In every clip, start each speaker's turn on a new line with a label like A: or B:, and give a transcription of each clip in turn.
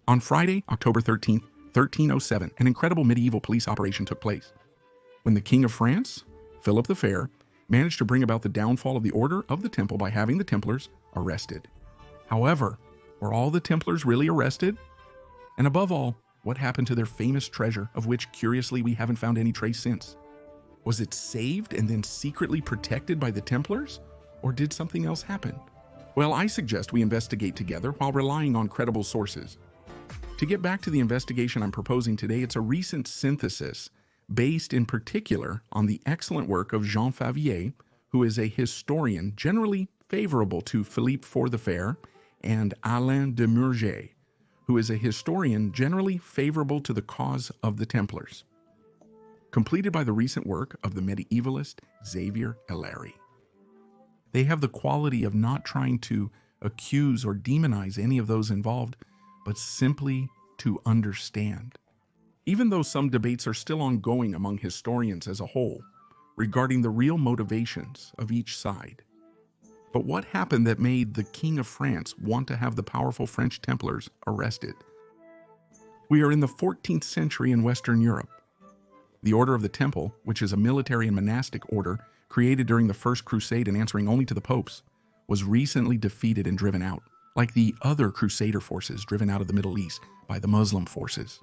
A: On Friday, October 13th, 1307, an incredible medieval police operation took place, when the King of France, Philip the Fair, managed to bring about the downfall of the Order of the Temple by having the Templars arrested. However, were all the Templars really arrested? And above all, what happened to their famous treasure, of which, curiously, we haven't found any trace since? Was it saved and then secretly protected by the Templars? Or did something else happen? Well, I suggest we investigate together while relying on credible sources. To get back to the investigation I'm proposing today, it's a recent synthesis based in particular on the excellent work of Jean Favier, who is a historian generally favorable to Philippe IV the Fair, and Alain de Murger, who is a historian generally favorable to the cause of the Templars, completed by the recent work of the medievalist Xavier Ellery. They have the quality of not trying to accuse or demonize any of those involved, but simply to understand. Even though some debates are still ongoing among historians as a whole regarding the real motivations of each side. But what happened that made the King of France want to have the powerful French Templars arrested? We are in the 14th century in Western Europe. The Order of the Temple, which is a military and monastic order created during the First Crusade and answering only to the popes, was recently defeated and driven out, like the other Crusader forces driven out of the Middle East by the Muslim forces.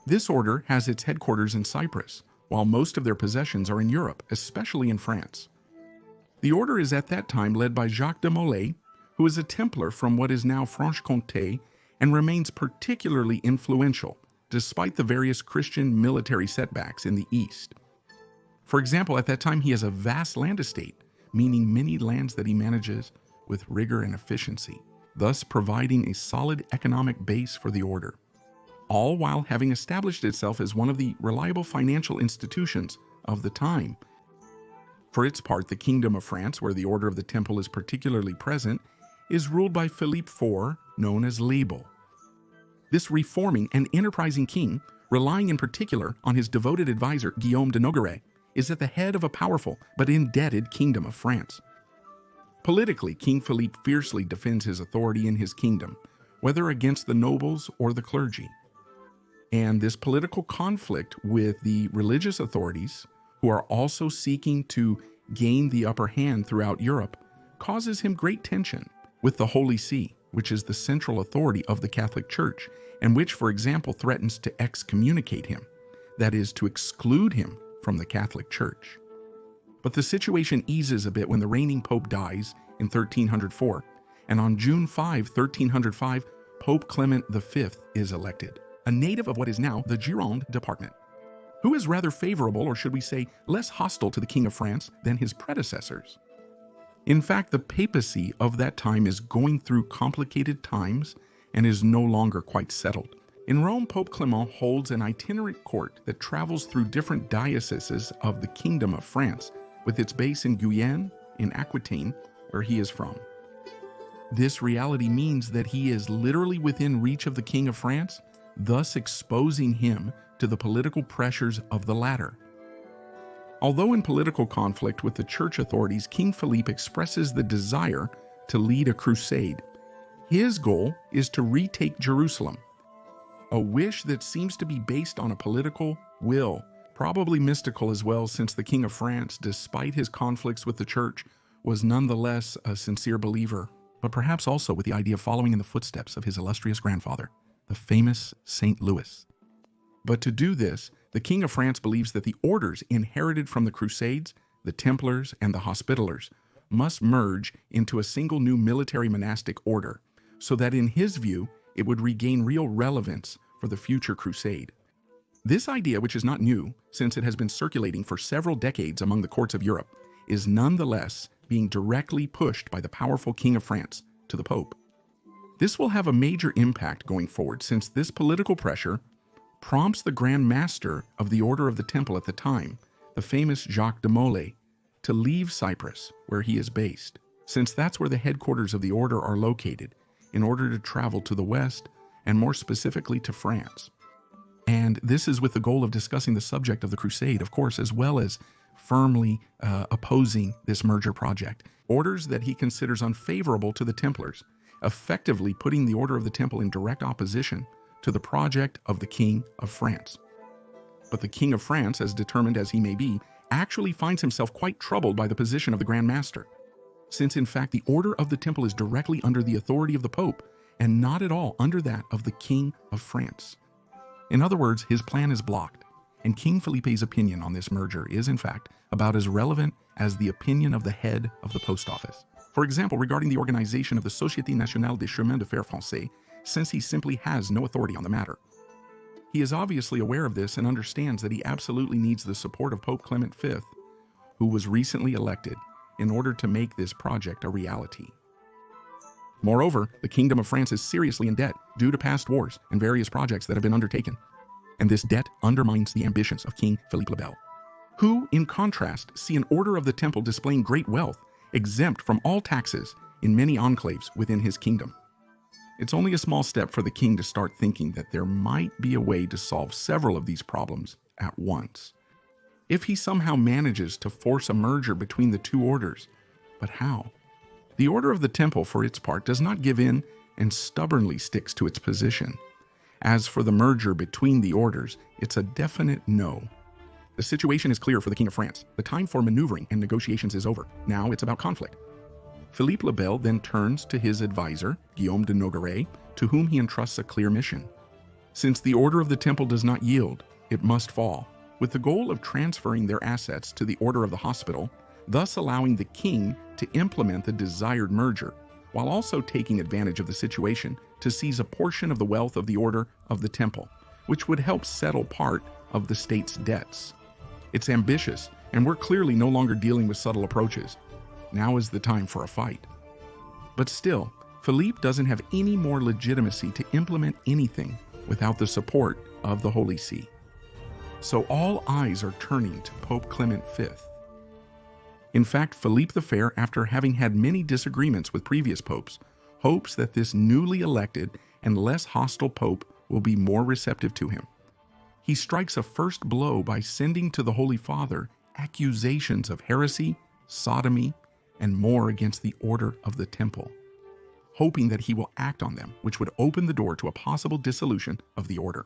A: This order has its headquarters in Cyprus, while most of their possessions are in Europe, especially in France. The order is at that time led by Jacques de Molay, who is a Templar from what is now Franche-Comté and remains particularly influential, despite the various Christian military setbacks in the East. For example, at that time he has a vast land estate, meaning many lands that he manages with rigor and efficiency, thus providing a solid economic base for the order, all while having established itself as one of the reliable financial institutions of the time. For its part, the Kingdom of France, where the Order of the Temple is particularly present, is ruled by Philippe IV, known as Label. This reforming and enterprising king, relying in particular on his devoted advisor Guillaume de Nogaret, is at the head of a powerful but indebted Kingdom of France. Politically, King Philippe fiercely defends his authority in his kingdom, whether against the nobles or the clergy. And this political conflict with the religious authorities, who are also seeking to gain the upper hand throughout Europe, causes him great tension with the Holy See, which is the central authority of the Catholic Church, and which, for example, threatens to excommunicate him, that is, to exclude him from the Catholic Church. But the situation eases a bit when the reigning pope dies in 1304, and on June 5, 1305, Pope Clement V is elected, a native of what is now the Gironde department, who is rather favorable, or should we say less hostile to the King of France than his predecessors. In fact, the papacy of that time is going through complicated times and is no longer quite settled. In Rome, Pope Clement holds an itinerant court that travels through different dioceses of the Kingdom of France, with its base in Guyenne, in Aquitaine, where he is from. This reality means that he is literally within reach of the King of France, thus exposing him to the political pressures of the latter. Although in political conflict with the church authorities, King Philippe expresses the desire to lead a crusade. His goal is to retake Jerusalem, a wish that seems to be based on a political will, probably mystical as well, since the King of France, despite his conflicts with the church, was nonetheless a sincere believer, but perhaps also with the idea of following in the footsteps of his illustrious grandfather, the famous Saint Louis. But to do this, the King of France believes that the orders inherited from the Crusades, the Templars, and the Hospitallers, must merge into a single new military monastic order, so that in his view, it would regain real relevance for the future crusade. This idea, which is not new, since it has been circulating for several decades among the courts of Europe, is nonetheless being directly pushed by the powerful King of France to the Pope. This will have a major impact going forward, since this political pressure prompts the Grand Master of the Order of the Temple at the time, the famous Jacques de Molay, to leave Cyprus, where he is based, since that's where the headquarters of the order are located, in order to travel to the west, and more specifically to France. And this is with the goal of discussing the subject of the crusade, of course, as well as firmly opposing this merger project, orders that he considers unfavorable to the Templars, effectively putting the Order of the Temple in direct opposition to the project of the King of France. But the King of France, as determined as he may be, actually finds himself quite troubled by the position of the Grand Master, since in fact the Order of the Temple is directly under the authority of the Pope and not at all under that of the King of France. In other words, his plan is blocked, and King Felipe's opinion on this merger is in fact about as relevant as the opinion of the head of the post office. For example, regarding the organization of the Société Nationale des Chemins de Fer Français, since he simply has no authority on the matter. He is obviously aware of this and understands that he absolutely needs the support of Pope Clement V, who was recently elected, in order to make this project a reality. Moreover, the Kingdom of France is seriously in debt due to past wars and various projects that have been undertaken, and this debt undermines the ambitions of King Philippe le Bel, who, in contrast, see an Order of the Temple displaying great wealth, exempt from all taxes in many enclaves within his kingdom. It's only a small step for the king to start thinking that there might be a way to solve several of these problems at once. If he somehow manages to force a merger between the two orders, but how? The Order of the Temple, for its part, does not give in and stubbornly sticks to its position. As for the merger between the orders, it's a definite no. The situation is clear for the King of France. The time for maneuvering and negotiations is over. Now it's about conflict. Philippe le Bel then turns to his advisor, Guillaume de Nogaret, to whom he entrusts a clear mission. Since the Order of the Temple does not yield, it must fall, with the goal of transferring their assets to the Order of the Hospital, thus allowing the king to implement the desired merger, while also taking advantage of the situation to seize a portion of the wealth of the Order of the Temple, which would help settle part of the state's debts. It's ambitious, and we're clearly no longer dealing with subtle approaches. Now is the time for a fight. But still, Philippe doesn't have any more legitimacy to implement anything without the support of the Holy See. So all eyes are turning to Pope Clement V. In fact, Philippe the Fair, after having had many disagreements with previous popes, hopes that this newly elected and less hostile pope will be more receptive to him. He strikes a first blow by sending to the Holy Father accusations of heresy, sodomy, and more against the Order of the Temple, hoping that he will act on them, which would open the door to a possible dissolution of the order.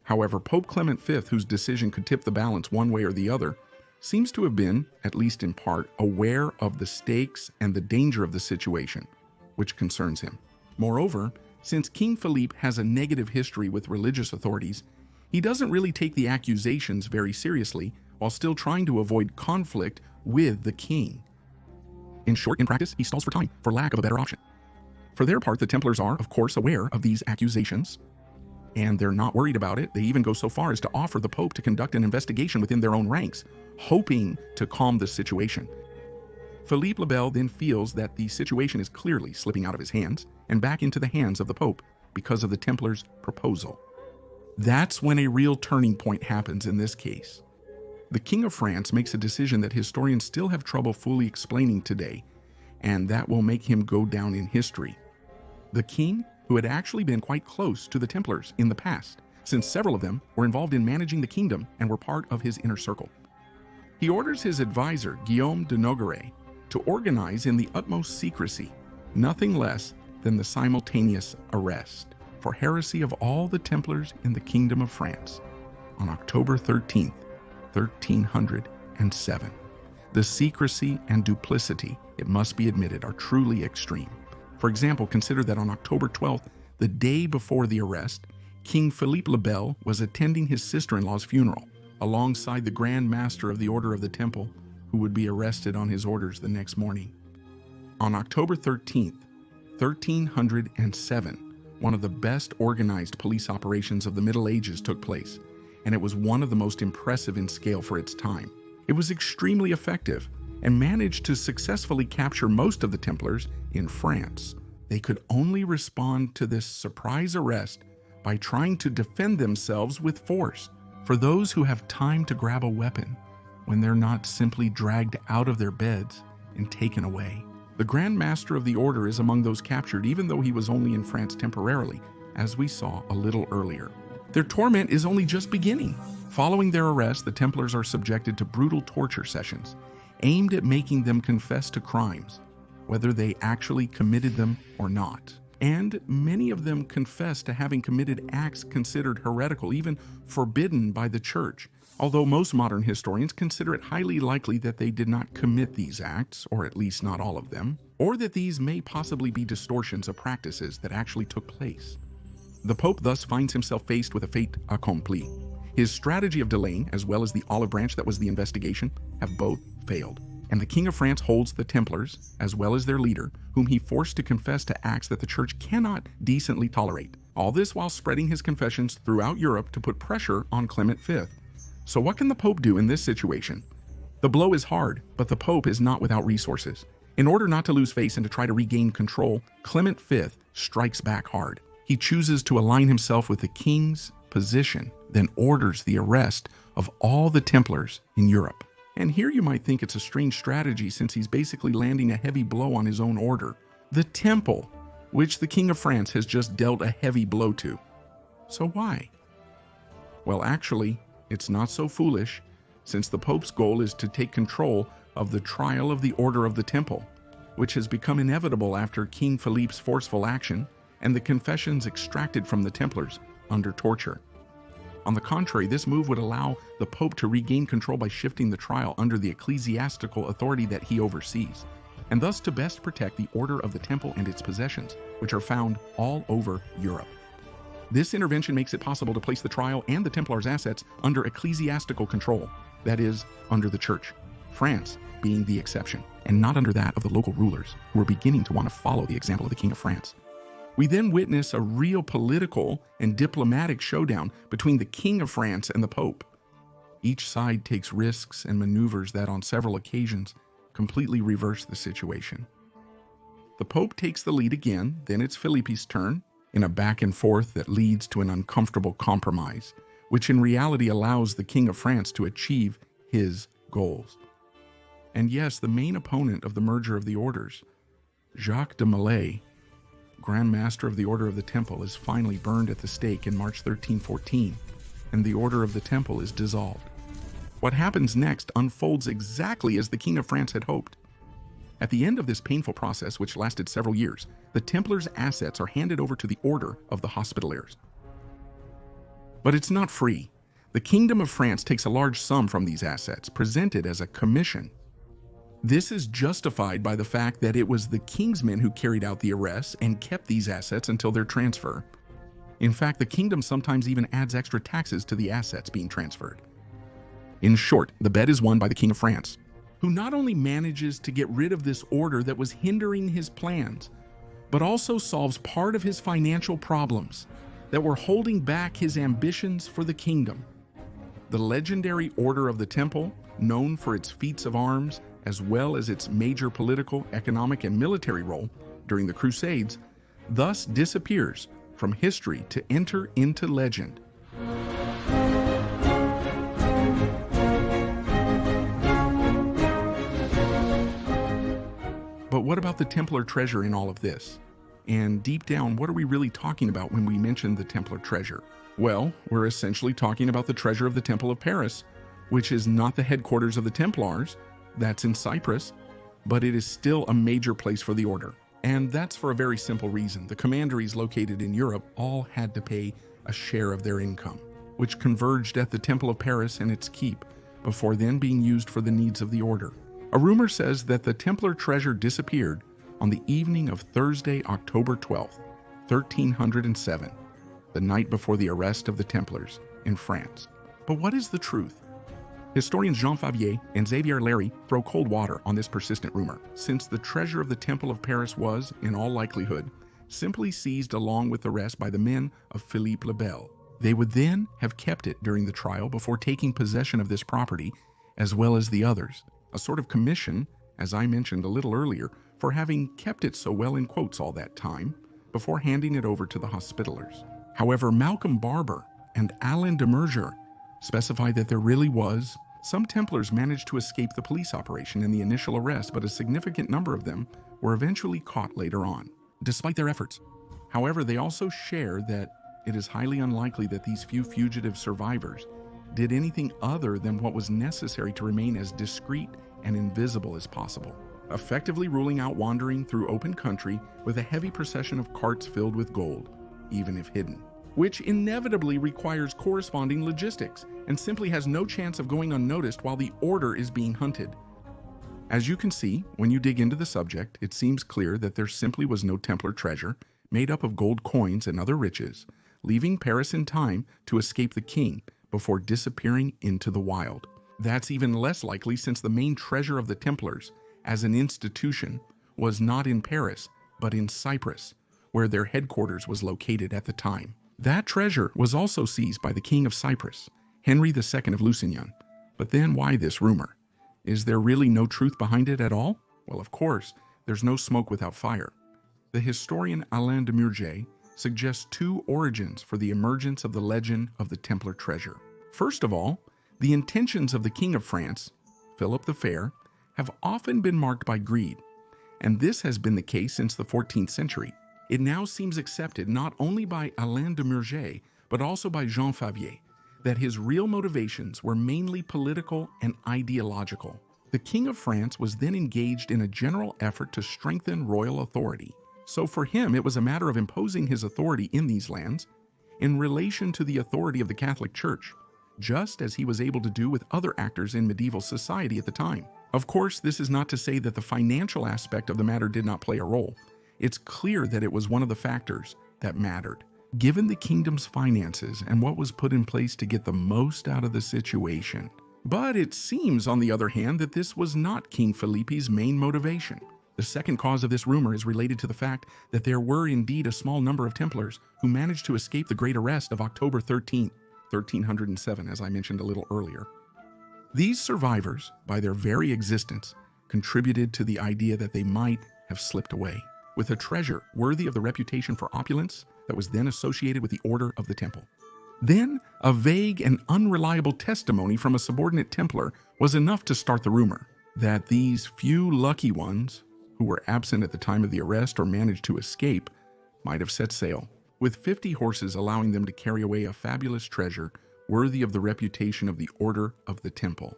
A: However, Pope Clement V, whose decision could tip the balance one way or the other, seems to have been, at least in part, aware of the stakes and the danger of the situation, which concerns him. Moreover, since King Philippe has a negative history with religious authorities, he doesn't really take the accusations very seriously while still trying to avoid conflict with the king. In short, in practice, he stalls for time, for lack of a better option. For their part, the Templars are, of course, aware of these accusations, and they're not worried about it. They even go so far as to offer the Pope to conduct an investigation within their own ranks, hoping to calm the situation. Philippe le Bel then feels that the situation is clearly slipping out of his hands and back into the hands of the Pope because of the Templars' proposal. That's when a real turning point happens in this case. The King of France makes a decision that historians still have trouble fully explaining today, and that will make him go down in history. The king, who had actually been quite close to the Templars in the past, since several of them were involved in managing the kingdom and were part of his inner circle. He orders his advisor, Guillaume de Nogaret, to organize in the utmost secrecy nothing less than the simultaneous arrest for heresy of all the Templars in the Kingdom of France on October 13th, 1307. The secrecy and duplicity, it must be admitted, are truly extreme. For example, consider that on October 12th, the day before the arrest, King Philippe le Bel was attending his sister-in-law's funeral, alongside the Grand Master of the Order of the Temple, who would be arrested on his orders the next morning. On October 13th, 1307, one of the best organized police operations of the Middle Ages took place, and it was one of the most impressive in scale for its time. It was extremely effective and managed to successfully capture most of the Templars in France. They could only respond to this surprise arrest by trying to defend themselves with force. For those who have time to grab a weapon when they're not simply dragged out of their beds and taken away. The Grand Master of the Order is among those captured, even though he was only in France temporarily, as we saw a little earlier. Their torment is only just beginning. Following their arrest, the Templars are subjected to brutal torture sessions, aimed at making them confess to crimes, whether they actually committed them or not. and many of them confessed to having committed acts considered heretical, even forbidden by the church, although most modern historians consider it highly likely that they did not commit these acts, or at least not all of them, or that these may possibly be distortions of practices that actually took place. The Pope thus finds himself faced with a fait accompli. His strategy of delaying, as well as the olive branch that was the investigation, have both failed. And the King of France holds the Templars, as well as their leader, whom he forced to confess to acts that the Church cannot decently tolerate. All this while spreading his confessions throughout Europe to put pressure on Clement V. So what can the Pope do in this situation? The blow is hard, but the Pope is not without resources. In order not to lose face and to try to regain control, Clement V strikes back hard. He chooses to align himself with the king's position, then orders the arrest of all the Templars in Europe. And here you might think it's a strange strategy since he's basically landing a heavy blow on his own order, the temple, which the King of France has just dealt a heavy blow to. So why? Well, actually, it's not so foolish, since the Pope's goal is to take control of the trial of the Order of the Temple, which has become inevitable after King Philippe's forceful action and the confessions extracted from the Templars under torture. On the contrary, this move would allow the Pope to regain control by shifting the trial under the ecclesiastical authority that he oversees, and thus to best protect the Order of the Temple and its possessions, which are found all over Europe. This intervention makes it possible to place the trial and the Templars' assets under ecclesiastical control, that is, under the Church, France being the exception, and not under that of the local rulers, who are beginning to want to follow the example of the King of France. We then witness a real political and diplomatic showdown between the King of France and the Pope. Each side takes risks and maneuvers that on several occasions completely reverse the situation. The Pope takes the lead again, then it's Philippe's turn, in a back and forth that leads to an uncomfortable compromise, which in reality allows the King of France to achieve his goals. And yes, the main opponent of the merger of the orders, Jacques de Molay, Grand Master of the Order of the Temple, is finally burned at the stake in March 1314, and the Order of the Temple is dissolved. What happens next unfolds exactly as the King of France had hoped. At the end of this painful process, which lasted several years, the Templars' assets are handed over to the Order of the Hospitallers. But it's not free. The Kingdom of France takes a large sum from these assets, presented as a commission. This is justified by the fact that it was the king's men who carried out the arrests and kept these assets until their transfer. In fact, the kingdom sometimes even adds extra taxes to the assets being transferred. In short, the bet is won by the King of France, who not only manages to get rid of this order that was hindering his plans, but also solves part of his financial problems that were holding back his ambitions for the kingdom. The legendary Order of the Temple, known for its feats of arms, as well as its major political, economic, and military role during the Crusades, thus disappears from history to enter into legend. But what about the Templar treasure in all of this? And deep down, what are we really talking about when we mention the Templar treasure? Well, we're essentially talking about the treasure of the Temple of Paris, which is not the headquarters of the Templars, that's in Cyprus, but it is still a major place for the order. And that's for a very simple reason. The commanderies located in Europe all had to pay a share of their income, which converged at the Temple of Paris and its keep, before then being used for the needs of the order. A rumor says that the Templar treasure disappeared on the evening of Thursday, October 12th, 1307, the night before the arrest of the Templars in France. But what is the truth? Historians Jean Favier and Xavier Larry throw cold water on this persistent rumor, since the treasure of the Temple of Paris was, in all likelihood, simply seized along with the rest by the men of Philippe le Bel. They would then have kept it during the trial before taking possession of this property, as well as the others, a sort of commission, as I mentioned a little earlier, for having kept it so well in quotes all that time, before handing it over to the Hospitallers. However, Malcolm Barber and Alain de Merger specify that there really was. Some Templars managed to escape the police operation in the initial arrest, but a significant number of them were eventually caught later on, despite their efforts. However, they also share that it is highly unlikely that these few fugitive survivors did anything other than what was necessary to remain as discreet and invisible as possible. effectively ruling out wandering through open country with a heavy procession of carts filled with gold, even if hidden, which inevitably requires corresponding logistics and simply has no chance of going unnoticed while the order is being hunted. As you can see, when you dig into the subject, it seems clear that there simply was no Templar treasure made up of gold coins and other riches, leaving Paris in time to escape the king before disappearing into the wild. That's even less likely since the main treasure of the Templars, as an institution, was not in Paris, but in Cyprus, where their headquarters was located at the time. That treasure was also seized by the King of Cyprus, Henry II of Lusignan. But then why this rumor? Is there really no truth behind it at all? Well, of course, there's no smoke without fire. The historian Alain de Murger suggests two origins for the emergence of the legend of the Templar treasure. First of all, the intentions of the King of France, Philip the Fair, have often been marked by greed, and this has been the case since the 14th century. It now seems accepted not only by Alain de Murger, but also by Jean Favier, that his real motivations were mainly political and ideological. The King of France was then engaged in a general effort to strengthen royal authority. So for him, it was a matter of imposing his authority in these lands in relation to the authority of the Catholic Church, just as he was able to do with other actors in medieval society at the time. Of course, this is not to say that the financial aspect of the matter did not play a role. It's clear that it was one of the factors that mattered. Given the kingdom's finances and what was put in place to get the most out of the situation. But it seems, on the other hand, that this was not King Felipe's main motivation. The second cause of this rumor is related to the fact that there were indeed a small number of Templars who managed to escape the Great Arrest of October 13, 1307, as I mentioned a little earlier. These survivors, by their very existence, contributed to the idea that they might have slipped away with a treasure worthy of the reputation for opulence that was then associated with the Order of the Temple. Then, a vague and unreliable testimony from a subordinate Templar was enough to start the rumor that these few lucky ones, who were absent at the time of the arrest or managed to escape, might have set sail, with 50 horses allowing them to carry away a fabulous treasure worthy of the reputation of the Order of the Temple.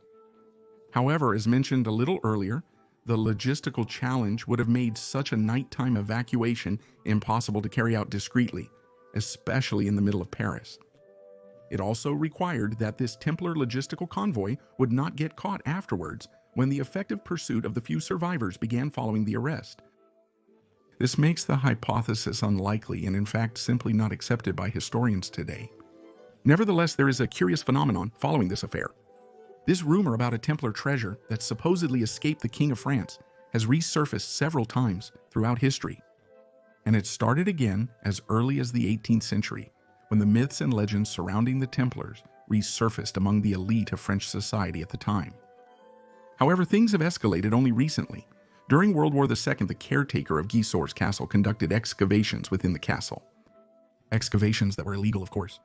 A: However, as mentioned a little earlier, the logistical challenge would have made such a nighttime evacuation impossible to carry out discreetly, especially in the middle of Paris. It also required that this Templar logistical convoy would not get caught afterwards when the effective pursuit of the few survivors began following the arrest. This makes the hypothesis unlikely and in fact simply not accepted by historians today. Nevertheless, there is a curious phenomenon following this affair. This rumor about a Templar treasure that supposedly escaped the King of France has resurfaced several times throughout history. And it started again as early as the 18th century, when the myths and legends surrounding the Templars resurfaced among the elite of French society at the time. However, things have escalated only recently. During World War II, the caretaker of Gisor's castle conducted excavations within the castle. Excavations that were illegal, of course.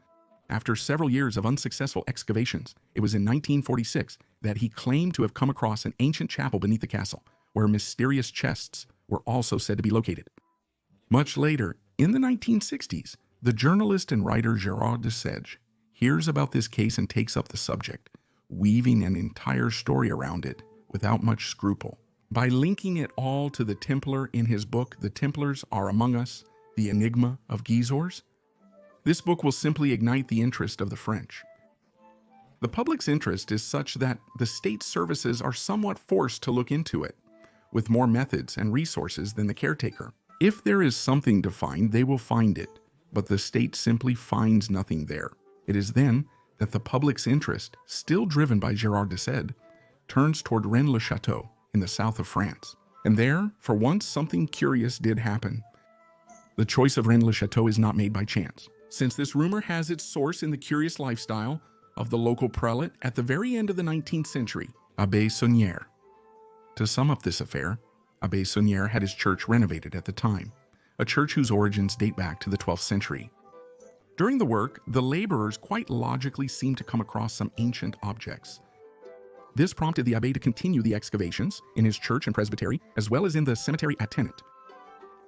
A: After several years of unsuccessful excavations, it was in 1946 that he claimed to have come across an ancient chapel beneath the castle, where mysterious chests were also said to be located. Much later, in the 1960s, the journalist and writer Gérard Desèges hears about this case and takes up the subject, weaving an entire story around it without much scruple. By linking it all to the Templar in his book, The Templars Are Among Us, The Enigma of Gisors, this book will simply ignite the interest of the French. The public's interest is such that the state services are somewhat forced to look into it, with more methods and resources than the caretaker. If there is something to find, they will find it, but the state simply finds nothing there. It is then that the public's interest, still driven by Gérard Desèdes, turns toward Rennes-le-Château in the south of France. And there, for once, something curious did happen. The choice of Rennes-le-Château is not made by chance, since this rumor has its source in the curious lifestyle of the local prelate at the very end of the 19th century, Abbé Saunière. To sum up this affair, Abbé Saunière had his church renovated at the time, a church whose origins date back to the 12th century. During the work, the laborers quite logically seemed to come across some ancient objects. This prompted the abbé to continue the excavations in his church and presbytery, as well as in the cemetery at Tenant.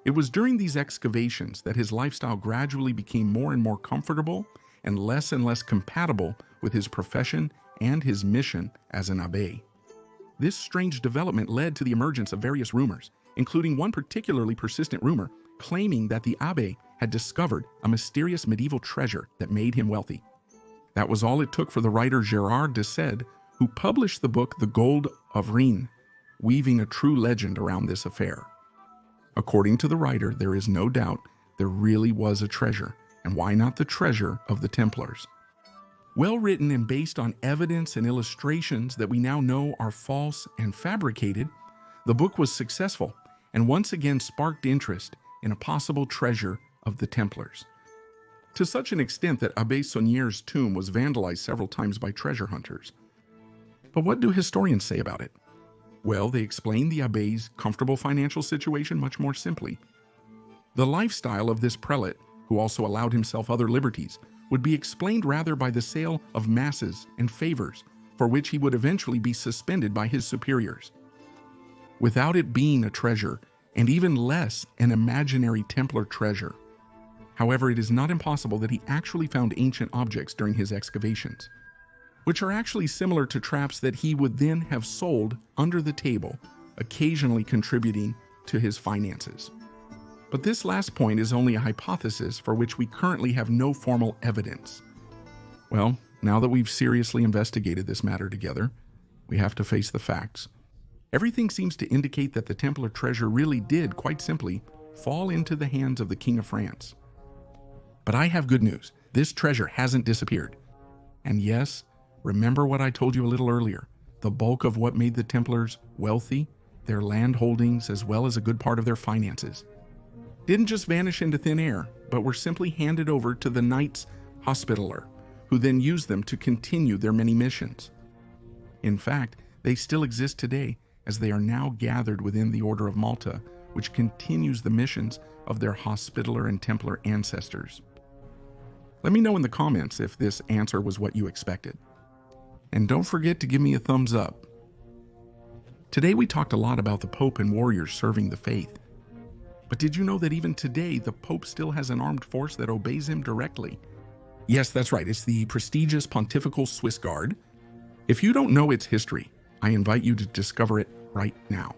A: It was during these excavations that his lifestyle gradually became more and more comfortable and less compatible with his profession and his mission as an abbé. This strange development led to the emergence of various rumors, including one particularly persistent rumor claiming that the Abbé had discovered a mysterious medieval treasure that made him wealthy. That was all it took for the writer Gérard de Sède, who published the book The Gold of Rennes, weaving a true legend around this affair. According to the writer, there is no doubt there really was a treasure, and why not the treasure of the Templars? Well written and based on evidence and illustrations that we now know are false and fabricated, the book was successful and once again sparked interest in a possible treasure of the Templars, to such an extent that Abbé Saunier's tomb was vandalized several times by treasure hunters. But what do historians say about it? Well, they explain the Abbé's comfortable financial situation much more simply. The lifestyle of this prelate, who also allowed himself other liberties, would be explained rather by the sale of masses and favors, for which he would eventually be suspended by his superiors. Without it being a treasure, and even less an imaginary Templar treasure. However, it is not impossible that he actually found ancient objects during his excavations, which are actually similar to traps that he would then have sold under the table, occasionally contributing to his finances. But this last point is only a hypothesis for which we currently have no formal evidence. Well, now that we've seriously investigated this matter together, we have to face the facts. Everything seems to indicate that the Templar treasure really did, quite simply, fall into the hands of the King of France. But I have good news. This treasure hasn't disappeared. And yes, remember what I told you a little earlier. The bulk of what made the Templars wealthy, their land holdings as well as a good part of their finances, didn't just vanish into thin air, but were simply handed over to the Knights Hospitaller, who then used them to continue their many missions. In fact, they still exist today, as they are now gathered within the Order of Malta, which continues the missions of their Hospitaller and Templar ancestors. Let me know in the comments if this answer was what you expected. And don't forget to give me a thumbs up. Today we talked a lot about the Pope and warriors serving the faith. But did you know that even today the Pope still has an armed force that obeys him directly? Yes, that's right. It's the prestigious Pontifical Swiss Guard. If you don't know its history, I invite you to discover it right now.